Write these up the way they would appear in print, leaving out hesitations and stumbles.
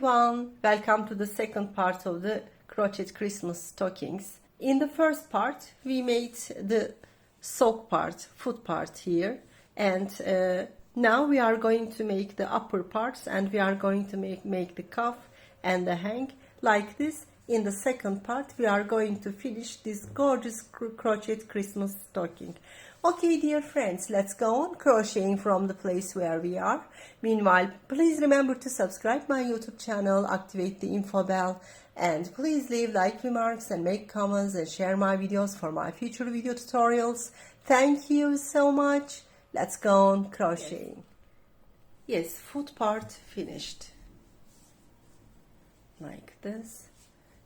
everyone, welcome to the second part of the Crocheted Christmas Stockings. In the first part we made the sock part, foot part here, and now we are going to make the upper parts, and we are going to make the cuff and the hang like this. In the second part we are going to finish this gorgeous crocheted Christmas stocking. Okay, dear friends, let's go on crocheting from the place where we are. Meanwhile, please remember to subscribe my YouTube channel, activate the info bell, and please leave like remarks and make comments and share my videos for my future video tutorials. Thank you so much. Let's go on crocheting. Yes, foot part finished. Like this.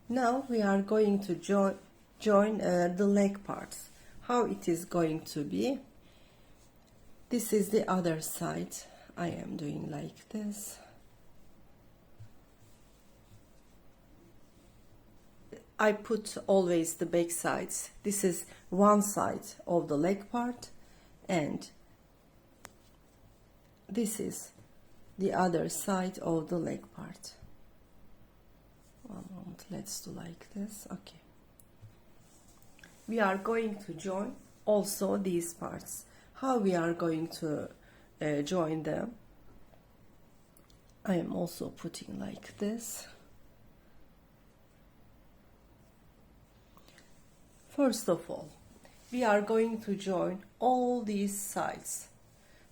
Now we are going to join the leg parts. How it is going to be. This is the other side. I am doing like this. I put always the back sides. This is one side of the leg part, and this is the other side of the leg part. One moment, let's do like this. Okay. We are going to join also these parts. How we are going to join them? I am also putting like this. First of all, we are going to join all these sides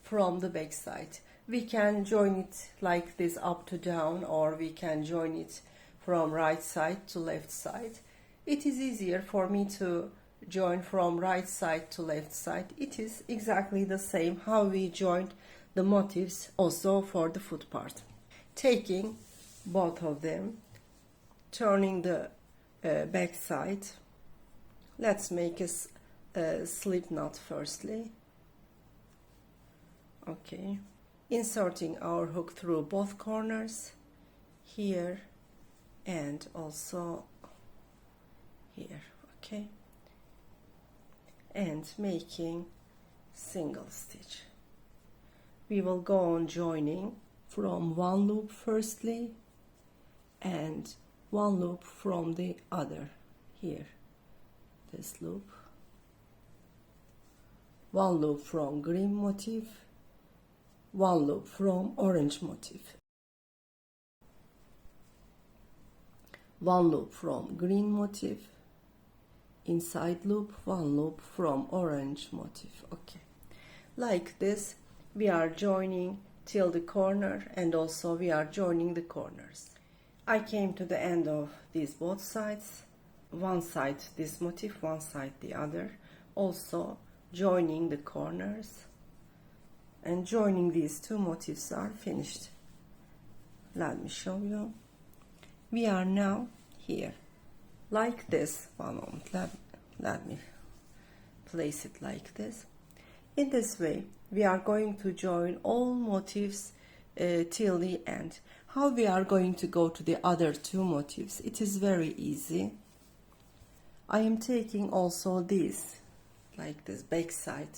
from the back side. We can join it like this, up to down, or we can join it from right side to left side. It is easier for me to join from right side to left side. It is exactly the same how we joined the motifs also for the foot part. Taking both of them, turning the back side. Let's make a slip knot firstly. Okay. Inserting our hook through both corners, here and also here. Okay. And making single stitch. We will go on joining from one loop firstly and one loop from the other. Here, this loop, one loop from green motif, one loop from orange motif, one loop from green motif, inside loop, one loop from orange motif. Okay, like this we are joining till the corner, and also we are joining the corners. I came to the end of these both sides, one side this motif, one side the other, also joining the corners, and joining these two motifs are finished. Let me show you. We are now here like this. One moment, let me place it like this. In this way we are going to join all motifs till the end. How we are going to go to the other two motifs? It is very easy. I am taking also this like this, back side.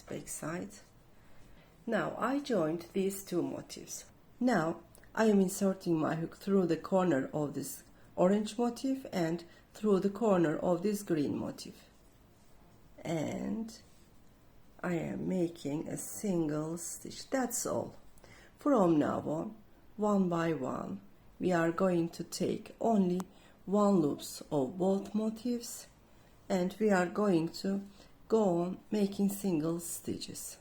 Now I joined these two motifs. Now I am inserting my hook through the corner of this orange motif and through the corner of this green motif, and I am making a single stitch. That's all. From now on, one by one, we are going to take only one loops of both motifs, and we are going to go on making single stitches.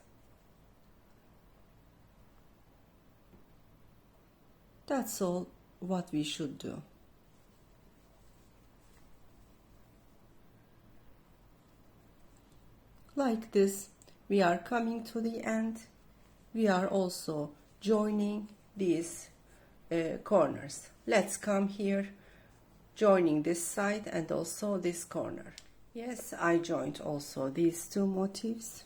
That's all what we should do. Like this, we are coming to the end. We are also joining these corners. Let's come here, joining this side and also this corner. Yes, I joined also these two motifs.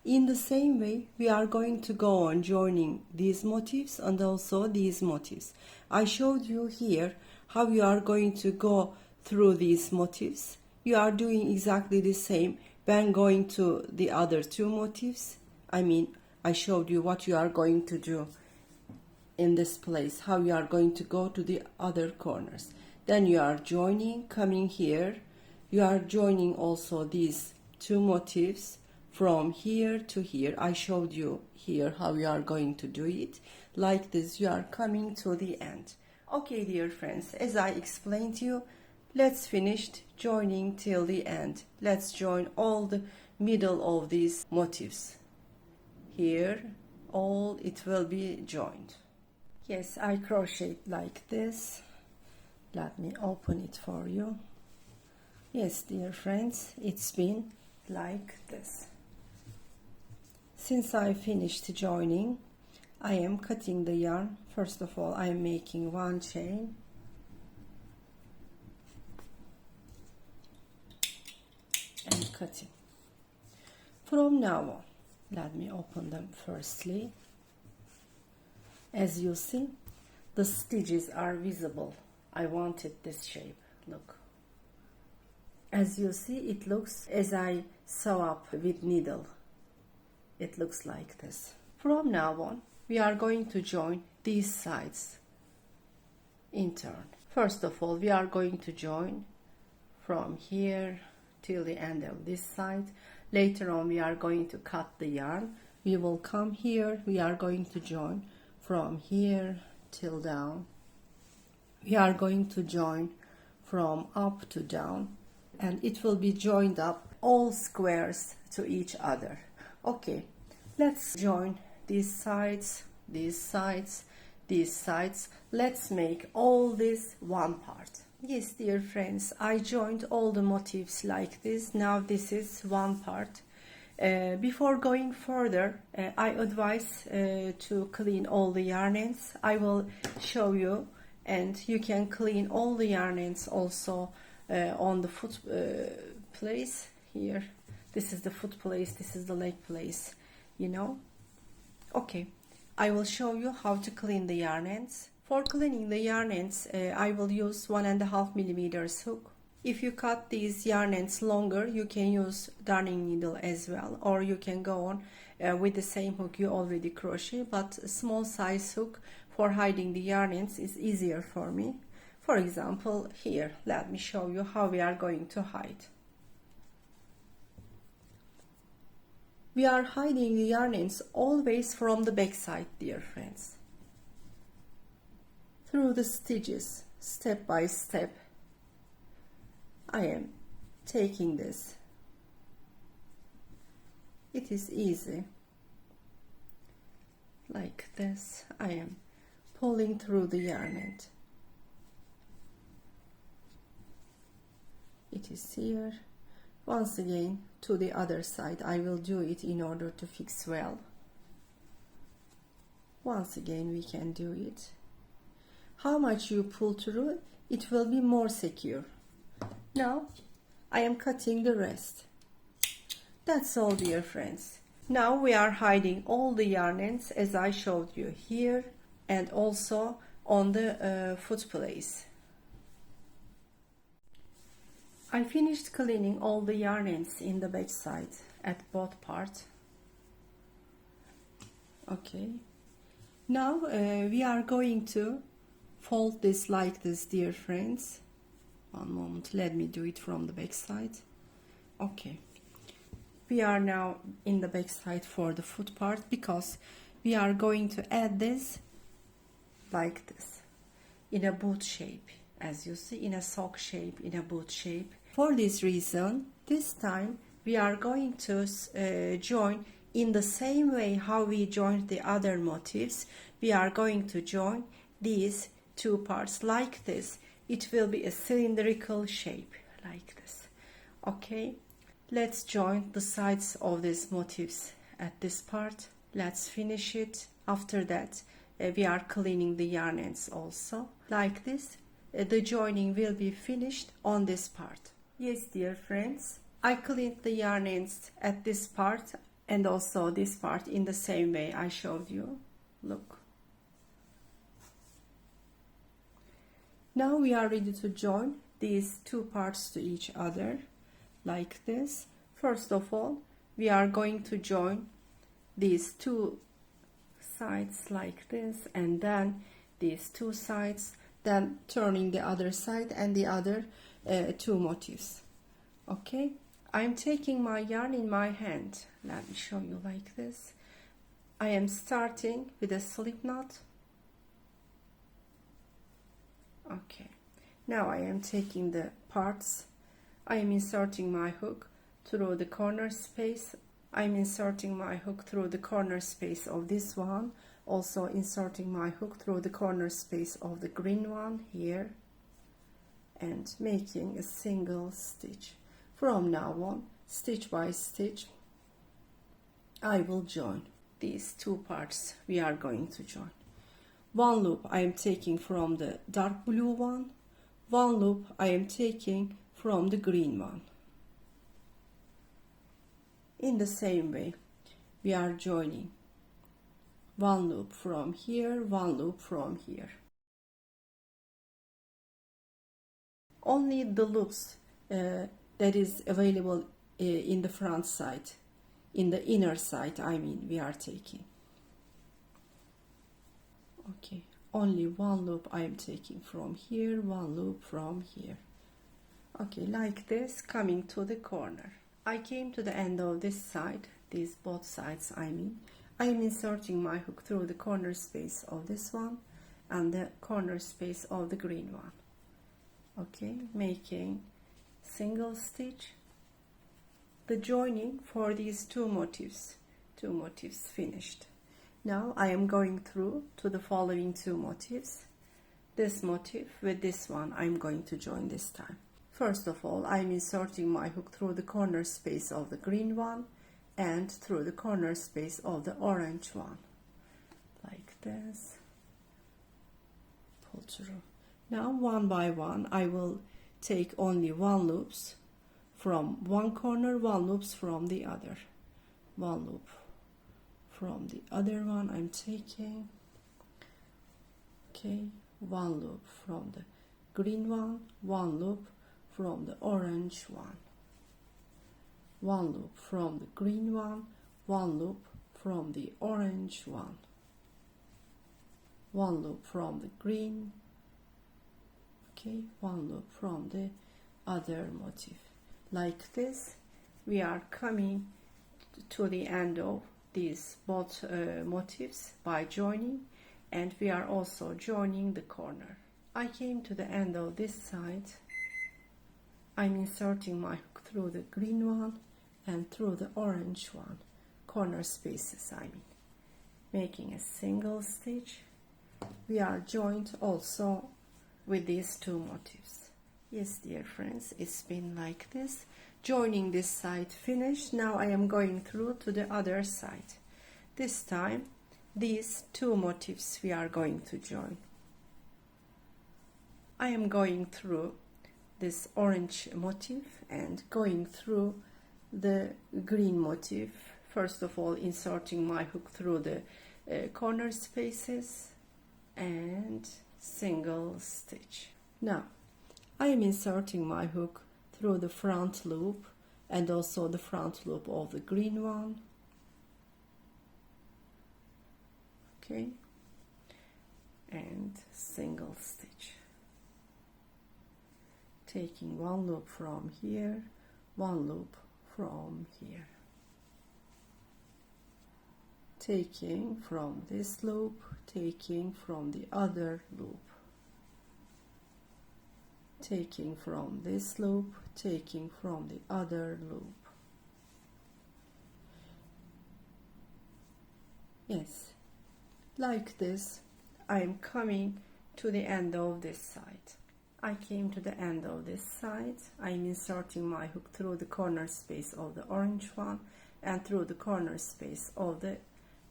In the same way, we are going to go on joining these motifs and also these motifs. I showed you here how you are going to go through these motifs. You are doing exactly the same when going to the other two motifs. I showed you what you are going to do in this place, how you are going to go to the other corners. Then you are joining, coming here, you are joining also these two motifs from here to here. I showed you here how you are going to do it. Like this, you are coming to the end. Okay, dear friends, as I explained to you, let's finish joining till the end. Let's join all the middle of these motifs. Here, all it will be joined. Yes, I crochet like this. Let me open it for you. Yes, dear friends, it's been like this. Since I finished joining, I am cutting the yarn. First of all, I am making one chain. And cutting. From now on, let me open them firstly. As you see, the stitches are visible. I wanted this shape. Look. As you see, it looks as I sew up with needle. It looks like this. From now on, we are going to join these sides in turn. First of all, we are going to join from here till the end of this side. Later on, we are going to cut the yarn. We will come here. We are going to join from here till down. We are going to join from up to down, and it will be joined up all squares to each other. Okay, let's join these sides, these sides, these sides. Let's make all this one part. Yes, dear friends, I joined all the motifs like this. Now this is one part. Before going further, I advise to clean all the yarn ends. I will show you, and you can clean all the yarn ends also on the foot place here. This is the foot place, this is the leg place, you know. Okay, I will show you how to clean the yarn ends. For cleaning the yarn ends, I will use 1.5 millimeters hook. If you cut these yarn ends longer, you can use darning needle as well, or you can go on with the same hook you already crochet, but a small size hook for hiding the yarn ends is easier for me. For example, here, let me show you how we are going to hide. We are hiding the yarn ends always from the back side, dear friends. Through the stitches, step by step, I am taking this. It is easy. Like this, I am pulling through the yarn end. It is here. Once again, to the other side, I will do it in order to fix well. Once again, we can do it. How much you pull through, it will be more secure. Now, I am cutting the rest. That's all, dear friends. Now we are hiding all the yarn ends as I showed you here and also on the foot place. I finished cleaning all the yarn ends in the back side at both parts. Okay. Now we are going to fold this like this, dear friends. One moment, let me do it from the back side. Okay. We are now in the back side for the foot part because we are going to add this like this in a boot shape, as you see, in a sock shape, in a boot shape. For this reason, this time we are going to join in the same way how we joined the other motifs. We are going to join these two parts like this. It will be a cylindrical shape like this. Okay, let's join the sides of these motifs at this part. Let's finish it. After that, we are cleaning the yarn ends also like this. The joining will be finished on this part. Yes, dear friends, I cleaned the yarn ends at this part and also this part in the same way I showed you. Look. Now we are ready to join these two parts to each other like this. First of all, we are going to join these two sides like this, and then these two sides, then turning the other side and the other two motifs. Okay, I'm taking my yarn in my hand. Let me show you like this. I am starting with a slip knot. Okay, now I am taking the parts. I am inserting my hook through the corner space. I'm inserting my hook through the corner space of this one, also inserting my hook through the corner space of the green one here, and making a single stitch. From now on, stitch by stitch, I will join these two parts. We are going to join. One loop I am taking from the dark blue one, one loop I am taking from the green one. In the same way, we are joining one loop from here, one loop from here. Only the loops that is available in the front side, in the inner side, I mean, we are taking. Okay, only one loop I am taking from here, one loop from here. Okay, like this, coming to the corner. I came to the end of this side, these both sides I mean. I am inserting my hook through the corner space of this one and the corner space of the green one. Okay, making single stitch. The joining for these two motifs finished. Now I am going through to the following two motifs. This motif with this one I'm going to join this time. First of all, I'm inserting my hook through the corner space of the green one and through the corner space of the orange one, like this. Pull through. Now one by one I will take only one loops from one corner, one loops from the other, one loop from the other one I'm taking. Okay, one loop from the green one loop from the orange one loop from the green one loop from the orange one loop from the green. Okay, one loop from the other motif. Like this, we are coming to the end of these both motifs by joining, and we are also joining the corner. I came to the end of this side. I'm inserting my hook through the green one and through the orange one, corner spaces I mean, making a single stitch. We are joined also with these two motifs. Yes, dear friends, it's been like this. Joining this side finished. Now I am going through to the other side. This time these two motifs we are going to join. I am going through this orange motif and going through the green motif. First of all, inserting my hook through the corner spaces and single stitch. Now I am inserting my hook through the front loop and also the front loop of the green one. Okay, and single stitch, taking one loop from here, one loop from here, taking from this loop, taking from the other loop, taking from this loop, taking from the other loop. Yes, like this, I am coming to the end of this side. I came to the end of this side. I'm inserting my hook through the corner space of the orange one and through the corner space of the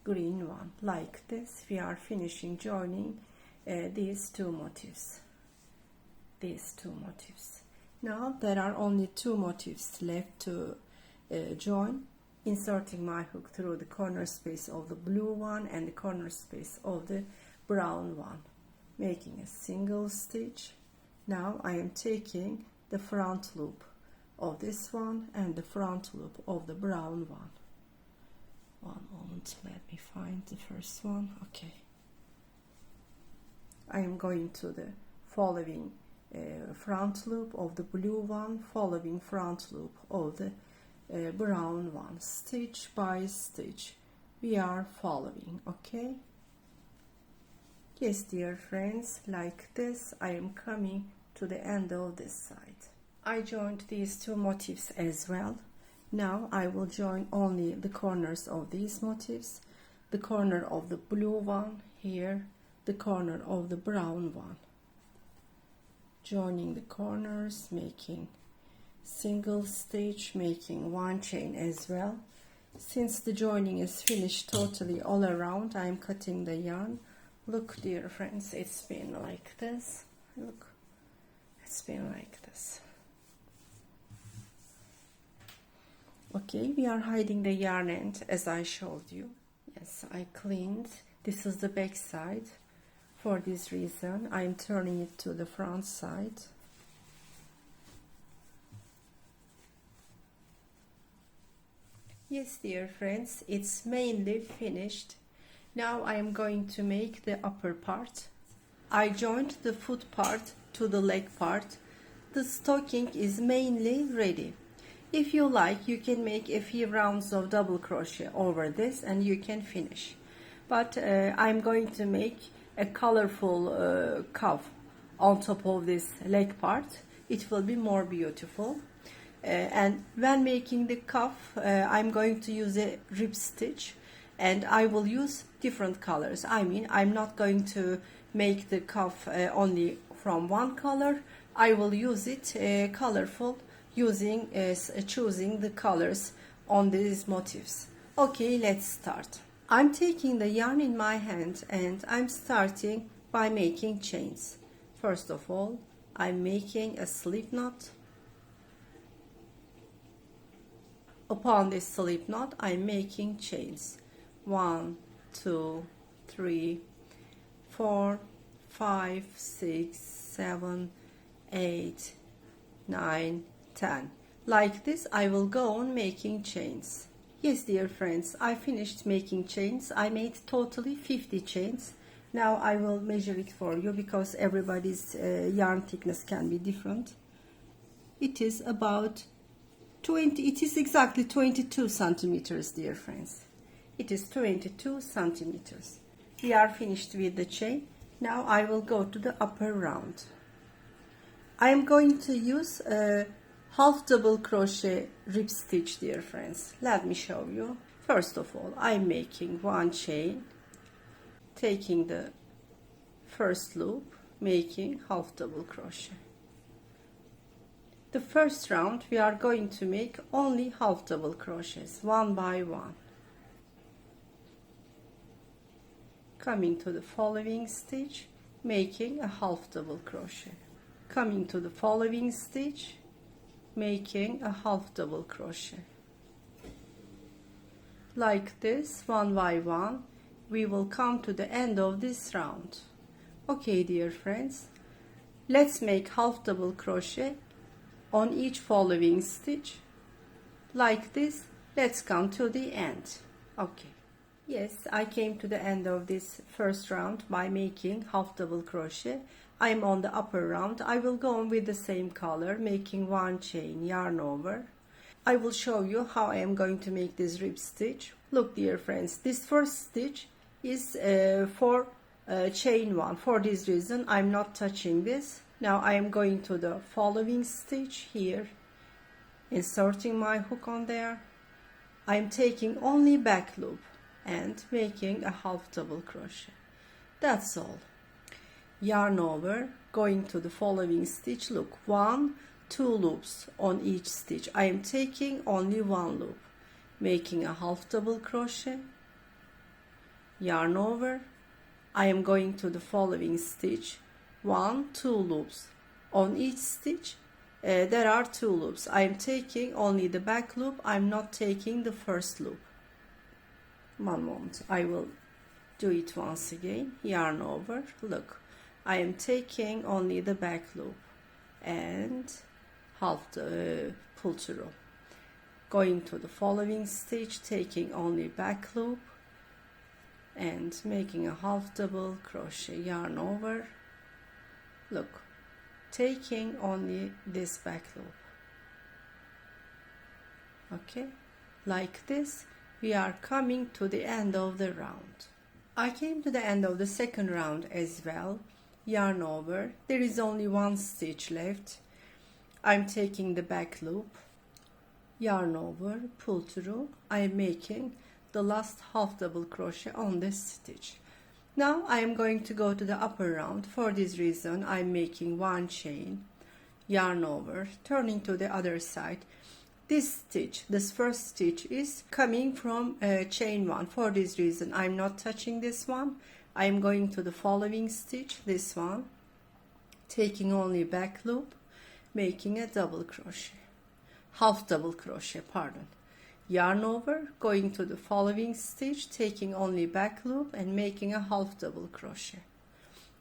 green one. Like this, we are finishing joining these two motifs. Now there are only two motifs left to join. Inserting my hook through the corner space of the blue one and the corner space of the brown one, making a single stitch. Now I am taking the front loop of this one and the front loop of the brown one. One moment, let me find the first one. Okay, I am going to the following front loop of the blue one, following front loop of the brown one, stitch by stitch we are following. Okay, yes dear friends, like this I am coming to the end of this side. I joined these two motifs as well. Now I will join only the corners of these motifs, the corner of the blue one here, the corner of the brown one. Joining the corners, making single stitch, making one chain as well. Since the joining is finished totally all around, I am cutting the yarn. Look dear friends, it's been like this. Look, it's been like this. Okay, we are hiding the yarn end as I showed you. Yes, I cleaned. This is the back side. For this reason, I am turning it to the front side. Yes, dear friends, it's mainly finished. Now I am going to make the upper part. I joined the foot part to the leg part. The stocking is mainly ready. If you like, you can make a few rounds of double crochet over this and you can finish. But I'm going to make a colorful cuff on top of this leg part. It will be more beautiful. And when making the cuff, I'm going to use a rib stitch and I will use different colors. I mean, I'm not going to make the cuff only from one color. I will use it colorful, using choosing the colors on these motifs. Okay, let's start. I'm taking the yarn in my hand and I'm starting by making chains. First of all, I'm making a slip knot. Upon this slip knot, I'm making chains. 1, 2, 3, 4, 5, 6, 7, 8, 9, 10. Like this, I will go on making chains. Yes, dear friends, I finished making chains. I made totally 50 chains. Now I will measure it for you because everybody's yarn thickness can be different. It is about 20, it is exactly 22 centimeters, dear friends. It is 22 centimeters. We are finished with the chain. Now I will go to the upper round. I am going to use a half double crochet rib stitch, dear friends. Let me show you. First of all, I'm making one chain, taking the first loop, making half double crochet. The first round we are going to make only half double crochets, one by one. Coming to the following stitch, making a half double crochet. Coming to the following stitch, making a half double crochet. Like this, one by one, we will come to the end of this round. Okay, dear friends, let's make half double crochet on each following stitch. Like this, let's come to the end. Okay. Yes, I came to the end of this first round by making half double crochet. I'm on the upper round. I will go on with the same color, making one chain, yarn over. I will show you how I am going to make this rib stitch. Look, dear friends, this first stitch is for chain one. For this reason, I'm not touching this. Now I am going to the following stitch here, inserting my hook on there. I'm taking only back loop and making a half double crochet. That's all. Yarn over, going to the following stitch. Look, 1, 2 loops on each stitch. I am taking only one loop, making a half double crochet, yarn over. I am going to the following stitch, 1, 2 loops on each stitch. There are 2 loops. I am taking only the back loop. I'm not taking the first loop. One moment, I will do it once again. Yarn over. Look, I am taking only the back loop and half the pull through, going to the following stitch, taking only back loop and making a half double crochet, yarn over, look, taking only this back loop. Okay, like this we are coming to the end of the round. I came to the end of the second round as well. Yarn over, there is only one stitch left. I'm taking the back loop, yarn over, pull through. I am making the last half double crochet on this stitch. Now I am going to go to the upper round. For this reason I'm making one chain, yarn over, turning to the other side. This stitch, this first stitch, is coming from chain 1. For this reason I'm not touching this one. I am going to the following stitch, this one, taking only back loop, making a double crochet, half double crochet, pardon, yarn over, going to the following stitch, taking only back loop and making a half double crochet,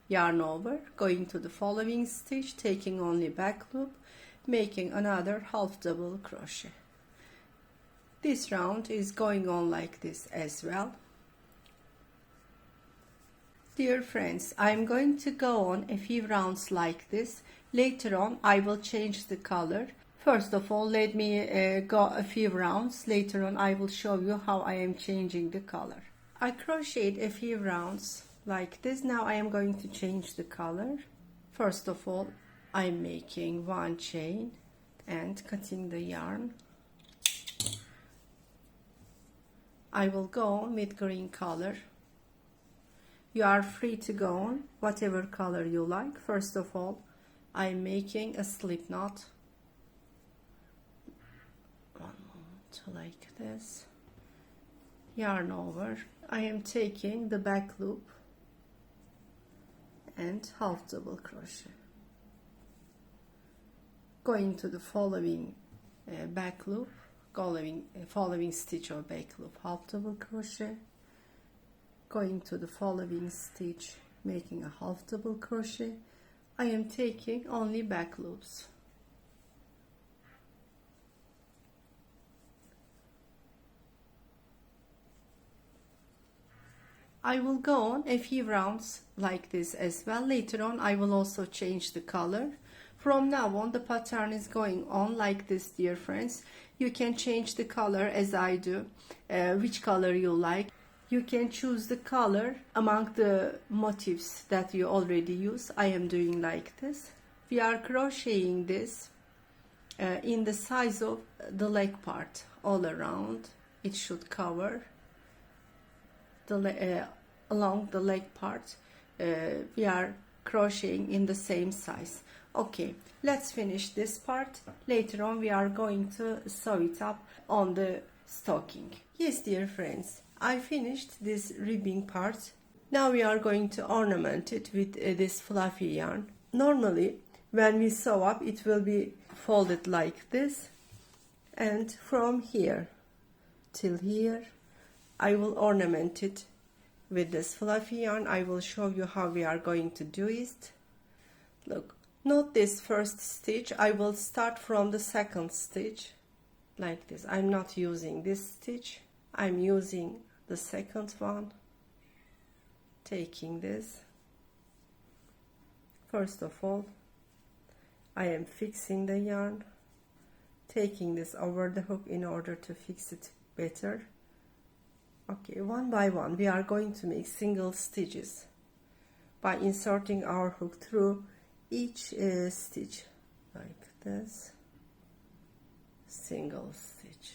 yarn over, going to the following stitch, taking only back loop, making another half double crochet. This round is going on like this as well. Dear friends, I'm going to go on a few rounds like this. Later on I will change the color. First of all, let me go a few rounds. Later on I will show you how I am changing the color. I crocheted a few rounds like this. Now I am going to change the color. First of all, I'm making one chain and cutting the yarn. I will go on with green color. You are free to go on whatever color you like. First of all, I'm making a slip knot. One moment, like this. Yarn over. I am taking the back loop and half double crochet. Going to the following back loop, following stitch or back loop, half double crochet. Going to the following stitch, making a half double crochet. I am taking only back loops. I will go on a few rounds like this as well. Later on I will also change the color. From now on the pattern is going on like this, dear friends. You can change the color as I do, which color you like. You can choose the color among the motifs that you already use. I am doing like this. We are crocheting this in the size of the leg part all around. It should cover the along the leg part. We are crocheting in the same size. Okay, let's finish this part. Later on we are going to sew it up on the stocking. Yes, dear friends, I finished this ribbing part. Now we are going to ornament it with this fluffy yarn. Normally when we sew up it will be folded like this, and from here till here I will ornament it with this fluffy yarn. I will show you how we are going to do it. Look, not this first stitch. I will start from the second stitch like this. I'm not using this stitch. I'm using the second one. Taking this. First of all, I am fixing the yarn. Taking this over the hook in order to fix it better. Okay, one by one we are going to make single stitches by inserting our hook through each stitch like this. Single stitch.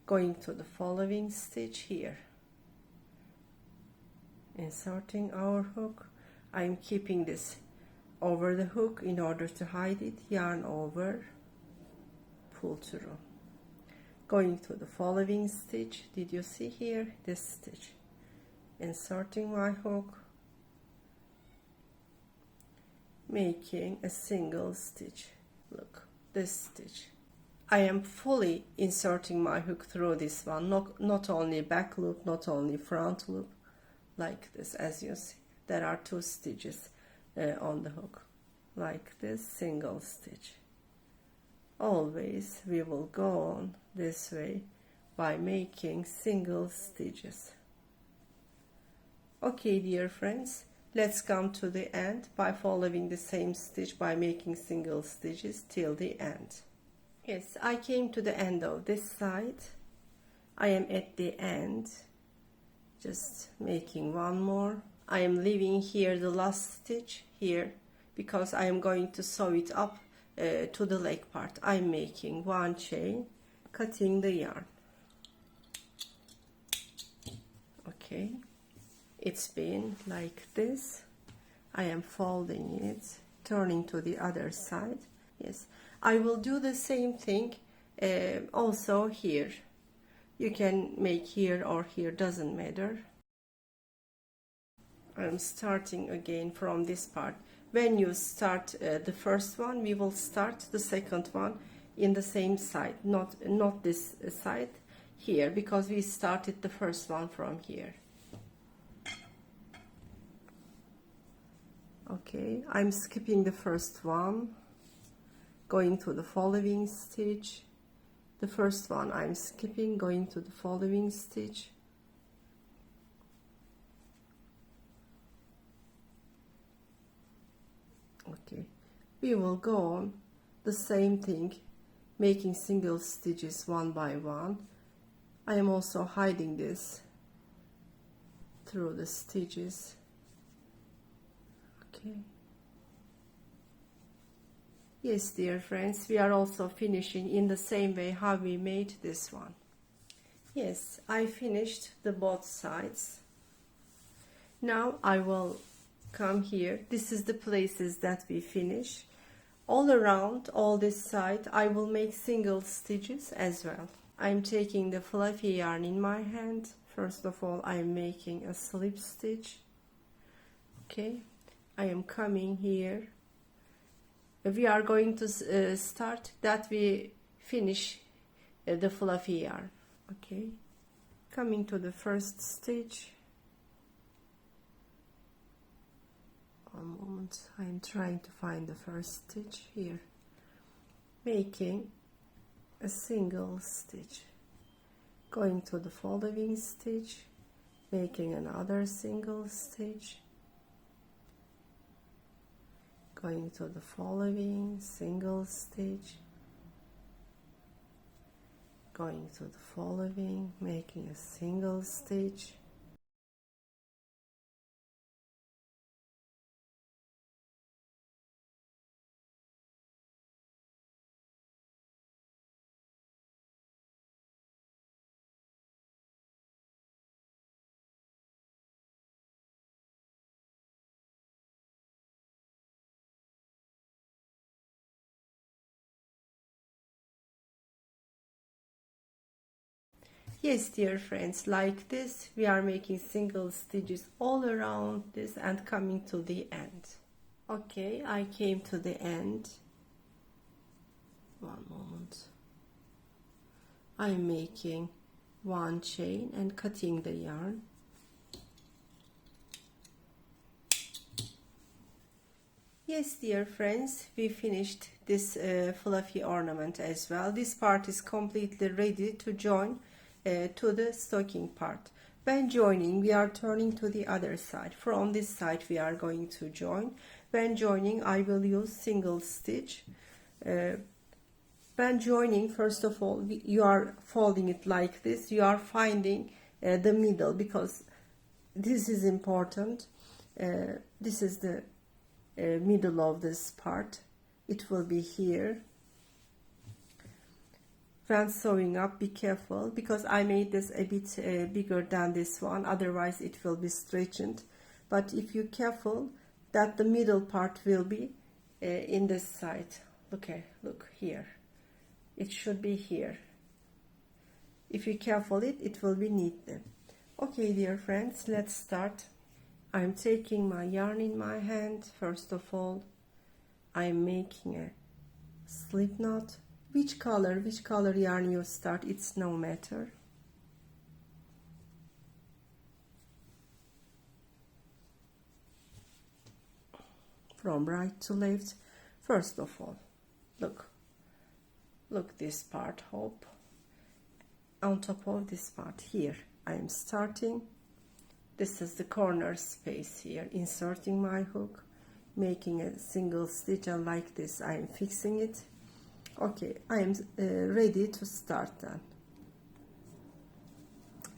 Going to the following stitch here. Inserting our hook. I'm keeping this over the hook in order to hide it. Yarn over, pull through. Going to the following stitch. Did you see here this stitch? Inserting my hook, making a single stitch. Look, this stitch. I am fully inserting my hook through this one, not only back loop, not only front loop, like this. As you see, there are two stitches on the hook, like this, single stitch. always we will go on this way by making single stitches. Okay, dear friends, let's come to the end by following the same stitch by making single stitches till the end. Yes, I came to the end of this side. I am at the end, just making one more. I am leaving here the last stitch here because I am going to sew it up to the leg part. I'm making one chain, cutting the yarn. Okay, it's been like this. I am folding it, turning to the other side. Yes, I will do the same thing also here. You can make here or here, doesn't matter. I'm starting again from this part. When you start the first one, we will start the second one in the same side, not this side here, because we started the first one from here. Okay, I'm skipping the first one, going to the following stitch. The first one I'm skipping, going to the following stitch. Okay, we will go on the same thing, making single stitches one by one. I am also hiding this through the stitches. Okay. Yes, dear friends, we are also finishing in the same way how we made this one. Yes, I finished the both sides. Now I will come here. This is the places that we finish. All around, all this side, I will make single stitches as well. I'm taking the fluffy yarn in my hand. First of all, I'm making a slip stitch. Okay, I am coming here. We are going to start that we finish the fluffy yarn. Okay, coming to the first stitch. One moment, I'm trying to find the first stitch here. Making a single stitch, going to the following stitch, making another single stitch, going to the following single stitch, going to the following, making a single stitch, Yes, dear friends, like this we are making single stitches all around this and coming to the end. Okay, I came to the end. One moment. I'm making one chain and cutting the yarn. Yes, dear friends, we finished this fluffy ornament as well. This part is completely ready to join to the stocking part. When joining, we are turning to the other side. From this side we are going to join. When joining, I will use single stitch. When joining, first of all, you are folding it like this. You are finding the middle, because this is important. This is the middle of this part. It will be here. When sewing up, be careful, because I made this a bit bigger than this one, otherwise it will be stretched. But if you're careful, that the middle part will be in this side. Look here. It should be here. If you're careful, it will be neatly. Okay, dear friends, let's start. I'm taking my yarn in my hand. First of all, I'm making a slip knot. Which color yarn you start, it's no matter. From right to left. First of all, look, Look, this part, hope. On top of this part here, I am starting. This is the corner space here, inserting my hook, making a single stitch, and like this I am fixing it. Okay, I am ready to start then.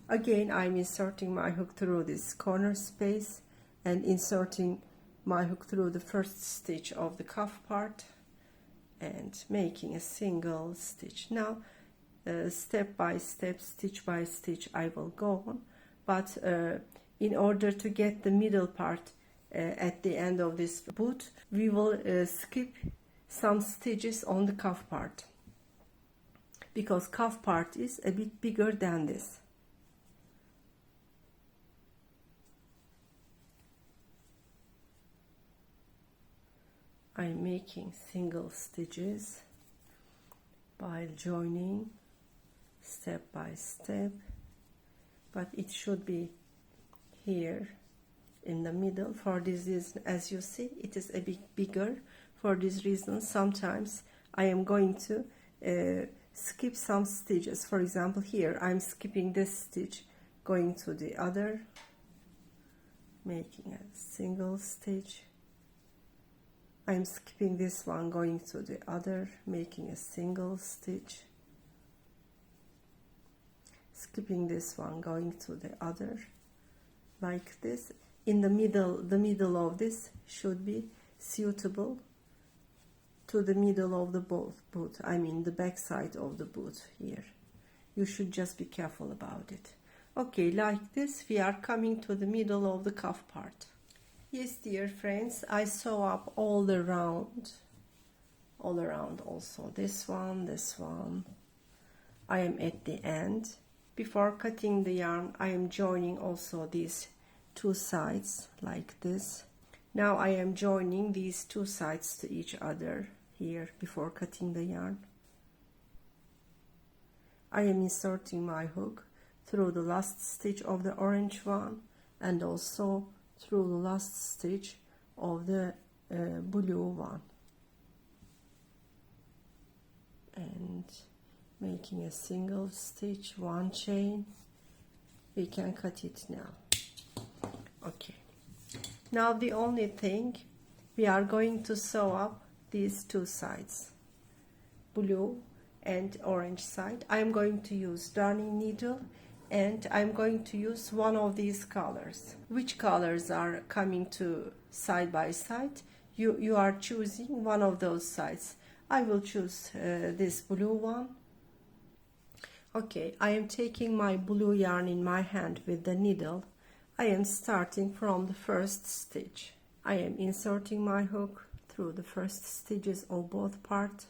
Again, I'm inserting my hook through this corner space and inserting my hook through the first stitch of the cuff part and making a single stitch. Now step by step, stitch by stitch, I will go on, but in order to get the middle part at the end of this boot, we will skip some stitches on the cuff part, because cuff part is a bit bigger than this. I'm making single stitches while joining step by step, but it should be here in the middle. For this reason, as you see, it is a bit bigger. For this reason, sometimes I am going to skip some stitches. For example, here I'm skipping this stitch, going to the other, making a single stitch. I'm skipping this one, going to the other, making a single stitch. Skipping this one, going to the other, like this. In the middle of this should be suitable to the middle of the boot. I mean the back side of the boot here. You should just be careful about it. Okay, like this we are coming to the middle of the cuff part. Yes, dear friends, I sew up all around also this one. I am at the end. Before cutting the yarn, I am joining also these two sides like this. Now I am joining these two sides to each other here before cutting the yarn. I am inserting my hook through the last stitch of the orange one and also through the last stitch of the blue one, and making a single stitch, one chain. We can cut it now. Okay, now the only thing, we are going to sew up these two sides, blue and orange side. I am going to use darning needle, and I'm going to use one of these colors. Which colors are coming to side by side? You are choosing one of those sides. I will choose this blue one. Okay, I am taking my blue yarn in my hand with the needle. I am starting from the first stitch. I am inserting my hook through the first stitches of both parts.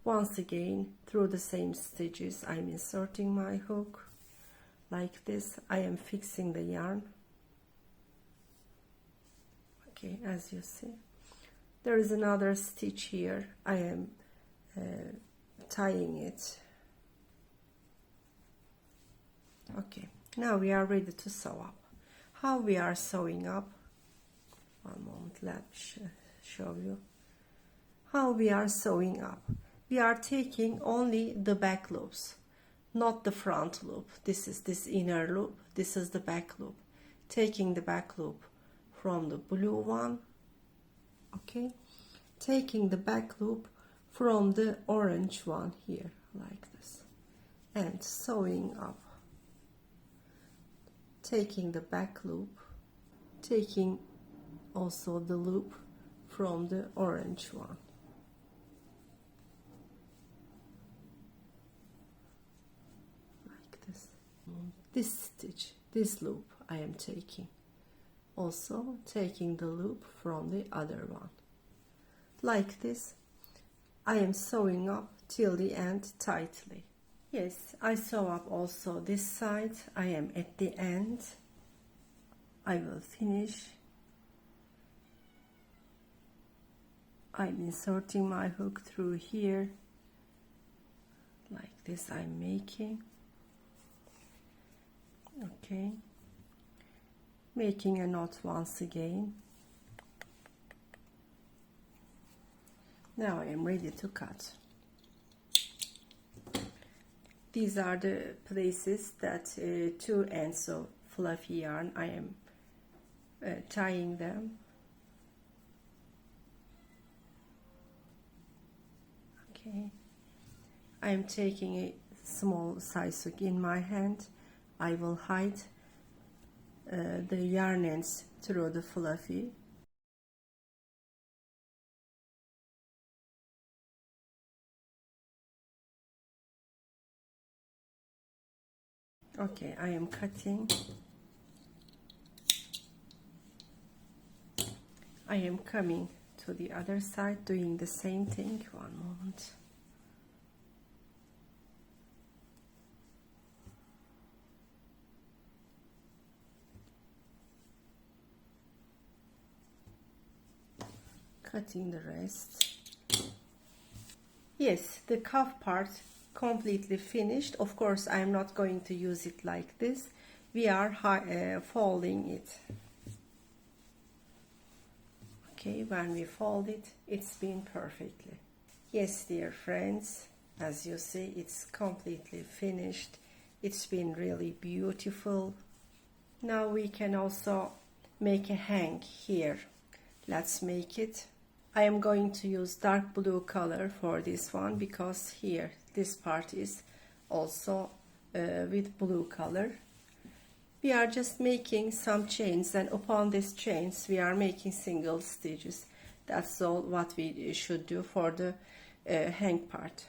Once again, through the same stitches, I'm inserting my hook like this. I am fixing the yarn. Okay, as you see, there is another stitch here. I am tying it. Okay, now we are ready to sew up. How we are sewing up? One moment, let me show you how we are sewing up. We are taking only the back loops, not the front loop. This is this inner loop, this is the back loop. Taking the back loop from the blue one, okay, taking the back loop from the orange one here, like this, and sewing up. Taking the back loop, taking also the loop from the orange one. This stitch, this loop I am taking, also taking the loop from the other one. Like this, I am sewing up till the end tightly. Yes, I sew up also this side. I am at the end. I will finish. I'm inserting my hook through here. Like this I'm making. Okay, making a knot once again. Now I am ready to cut. These are the places that two ends of fluffy yarn I am tying them. Okay, I am taking a small size hook in my hand. I will hide the yarn ends through the fluffy. Okay, I am cutting. I am coming to the other side, doing the same thing. One moment. Cutting the rest. Yes, the cuff part completely finished. Of course, I am not going to use it like this. We are folding it. Okay, when we fold it, it's been perfectly. Yes, dear friends, as you see, it's completely finished. It's been really beautiful. Now we can also make a hang here. Let's make it. I am going to use dark blue color for this one because here this part is also with blue color. We are just making some chains, and upon these chains we are making single stitches. That's all what we should do for the hang part.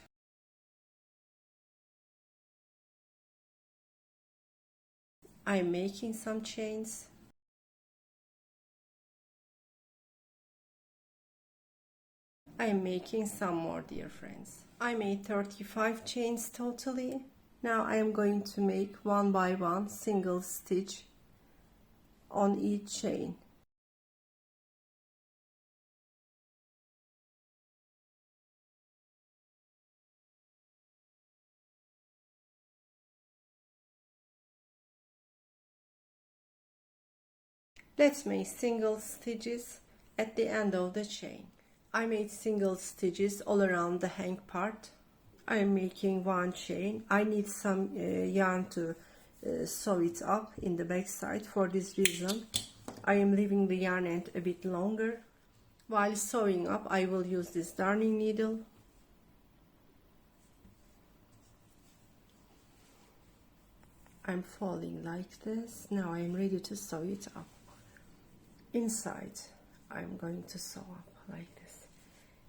I'm making some chains. I'm making some more, dear friends. I made 35 chains totally. Now I am going to make one by one single stitch on each chain. Let's make single stitches at the end of the chain. I made single stitches all around the hang part. I am making one chain. I need some yarn to sew it up in the back side. For this reason, I am leaving the yarn end a bit longer. While sewing up, I will use this darning needle. I'm folding like this. Now I am ready to sew it up. Inside, I'm going to sew up like this,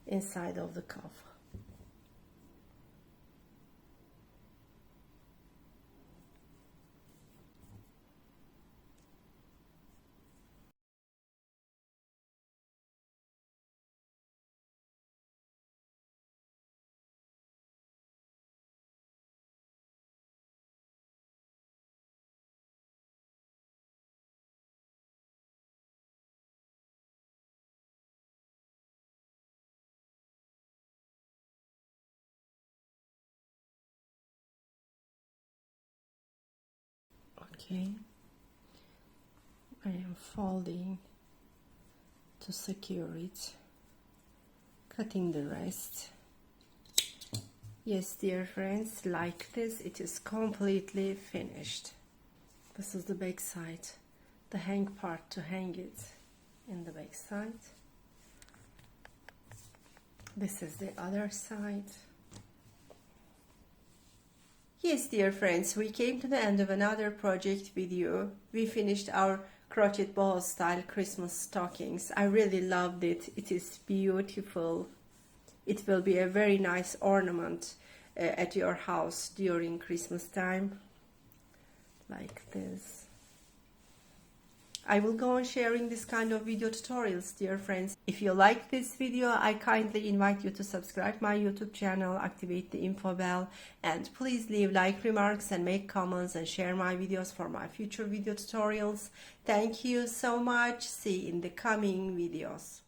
inside of the cuff. Okay, I am folding to secure it, cutting the rest. Yes, dear friends, like this, it is completely finished. This is the back side, the hang part to hang it in the back side. This is the other side. Yes, dear friends, we came to the end of another project video. We finished our crochet boho style Christmas stockings. I really loved it. It is beautiful. It will be a very nice ornament at your house during Christmas time, like this. I will go on sharing this kind of video tutorials, dear friends. If you like this video, I kindly invite you to subscribe my YouTube channel, activate the info bell, and please leave like remarks and make comments and share my videos for my future video tutorials. Thank you so much. See you in the coming videos.